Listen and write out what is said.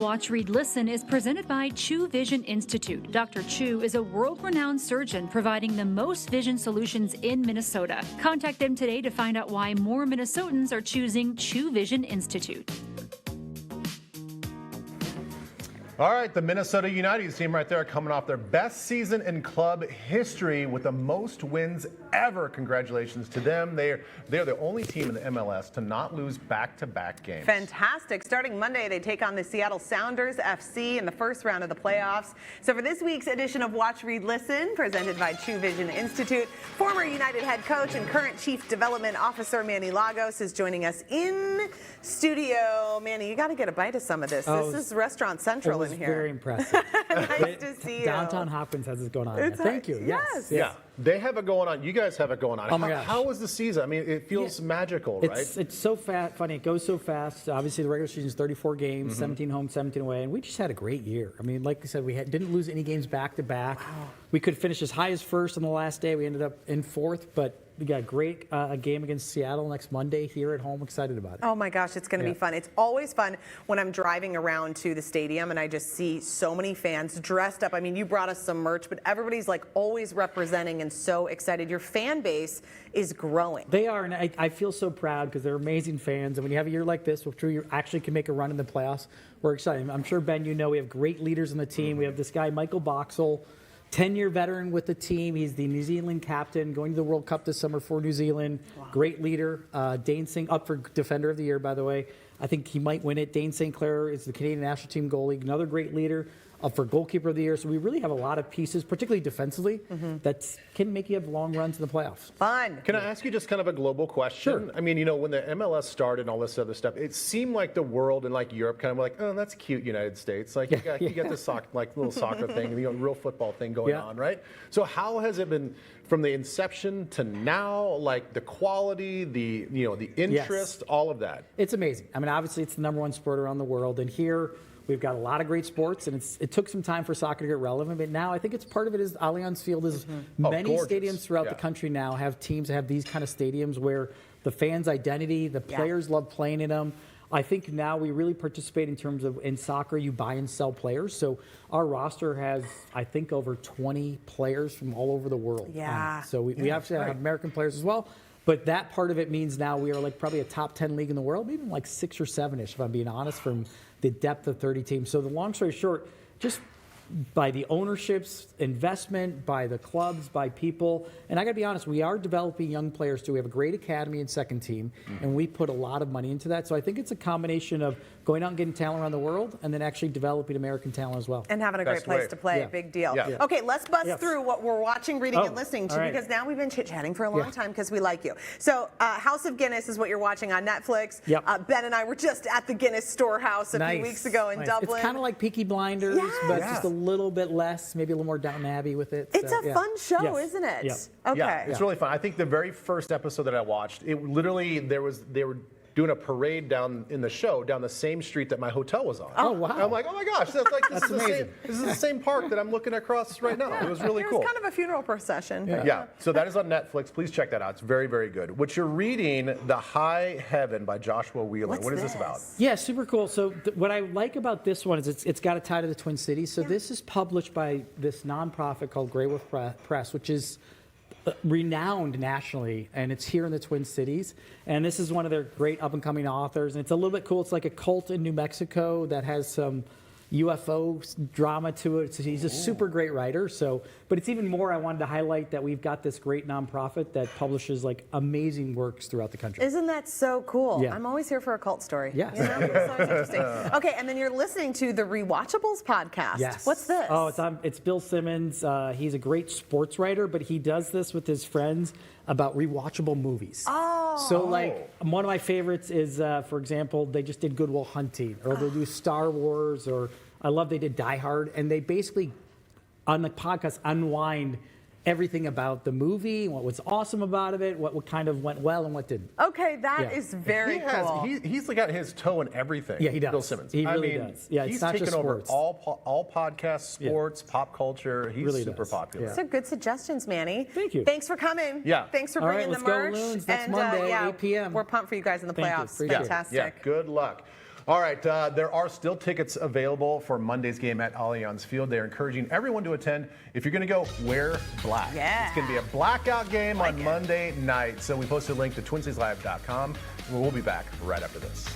Watch, Read, Listen is presented by Chu Vision Institute. Dr. Chu is a world-renowned surgeon providing the most vision solutions in Minnesota. Contact them today to find out why more Minnesotans are choosing Chu Vision Institute. All right, the Minnesota United team right there coming off their best season in club history with the most wins ever. Congratulations to them. They're the only team in the MLS to not lose back-to-back games. Fantastic. Starting Monday, they take on the Seattle Sounders FC in the first round of the playoffs. So for this week's edition of Watch, Read, Listen, presented by Chu Vision Institute, former United head coach and current Chief Development Officer Manny Lagos is joining us in studio. Manny, you got to get a bite of some of this. This is Restaurant Central in here. Very impressive. Nice to see you. Downtown Hopkins has this going on. Thank you. Yes. Yeah, they have it going on. You guys have it going on. Oh my gosh. How was the season? I mean, it feels magical, right? It's so funny. It goes so fast. Obviously, the regular season is 34 games, 17 home, 17 away, and we just had a great year. I mean, like I said, didn't lose any games back to back. Wow. We could finish as high as first on the last day. We ended up in fourth, but we got a great game against Seattle next Monday here at home. Excited about it. Oh my gosh, it's going to be fun. It's always fun when I'm driving around to the stadium and I just see so many fans dressed up. I mean, you brought us some merch, but everybody's like always representing and so excited. Your fan base is growing. They are, and I feel so proud because they're amazing fans. And when you have a year like this, where you actually can make a run in the playoffs, we're excited. I'm sure, Ben, you know, we have great leaders on the team. We have this guy, Michael Boxall, 10-year veteran with the team. He's the New Zealand captain, going to the World Cup this summer for New Zealand. Wow. Great leader. Dane St. up for Defender of the Year, by the way. I think he might win it. Dane St. Clair is the Canadian national team goalie, another great leader. Up for Goalkeeper of the Year. So we really have a lot of pieces, particularly defensively, that can make you have long runs in the playoffs. Fun. Can I ask you just kind of a global question? Sure. I mean, you know, when the MLS started and all this other stuff, it seemed like the world and like Europe kind of like, oh, that's cute, United States. Like, you got this little soccer thing, real football thing going on, right? So how has it been from the inception to now, like the quality, the interest, all of that? It's amazing. I mean, obviously, it's the #1 sport around the world. And here, we've got a lot of great sports, and it took some time for soccer to get relevant, but now I think it's part of it is Allianz Field is many stadiums throughout the country now have teams that have these kind of stadiums where the fans' identity, the players love playing in them. I think now we really participate in terms of in soccer, you buy and sell players. So our roster has, I think, over 20 players from all over the world. Yeah. So we actually have American players as well. But that part of it means now we are like probably a top 10 league in the world, maybe like 6 or 7-ish, if I'm being honest, from the depth of 30 teams. So the long story short, just by the ownerships, investment, by the clubs, by people. And I got to be honest, we are developing young players too. We have a great academy and second team, and we put a lot of money into that. So I think it's a combination of going out and getting talent around the world and then actually developing American talent as well. And having a great place to play. Big deal. Okay, let's bust through what we're watching, reading, and listening to, because now we've been chit-chatting for a long time because we like you. So House of Guinness is what you're watching on Netflix. Ben and I were just at the Guinness storehouse a few weeks ago in Dublin. It's kind of like Peaky Blinders, but just a little bit less, maybe a little more Downton Abbey with it. It's a fun show, isn't it? Okay. Yeah, it's really fun. I think the very first episode that I watched, it literally they were doing a parade down in the show down the same street that my hotel was on. Oh, wow. And I'm like, oh my gosh, that's like this is the same park that I'm looking across right now. It was really cool. It was kind of a funeral procession. Yeah. So that is on Netflix. Please check that out. It's very, very good. What you're reading, The High Heaven by Joshua Wheeler. What is this about? Yeah, super cool. So what I like about this one is it's got a tie to the Twin Cities. So this is published by this nonprofit called Greywolf Press, which is renowned nationally, and it's here in the Twin Cities. And this is one of their great up-and-coming authors. And it's a little bit cool. It's like a cult in New Mexico that has some UFO drama to it. So he's a super great writer. So, but it's even more, I wanted to highlight that we've got this great nonprofit that publishes like amazing works throughout the country. Isn't that so cool? Yeah. I'm always here for a cult story. Yes. You know? It's always interesting. Okay, and then you're listening to the Rewatchables podcast. Yes. What's this? Oh, it's Bill Simmons. He's a great sports writer, but he does this with his friends about rewatchable movies. Oh. So like one of my favorites is, for example, they just did Good Will Hunting, or they'll do Star Wars, or I love they did Die Hard, and they basically on the podcast unwind everything about the movie, what was awesome about it, what kind of went well and what didn't. Okay, that is very cool. He's got his toe in everything. Yeah, he does. Bill Simmons. He really does. Yeah, he's it's not taken just over sports. all podcasts, sports, pop culture. He's really super popular. Yeah. So good suggestions, Manny. Thank you. Thanks for coming. Yeah. Thanks for All right, bringing let's the merch. go Loons. Next Monday, 8 p.m. We're pumped for you guys in the Thank you. playoffs. Appreciate it. Fantastic. Yeah, good luck. All right, there are still tickets available for Monday's game at Allianz Field. They're encouraging everyone to attend. If you're going to go, wear black. Yeah. It's going to be a blackout game on Monday night. So we posted a link to TwinCitiesLive.com. We'll be back right after this.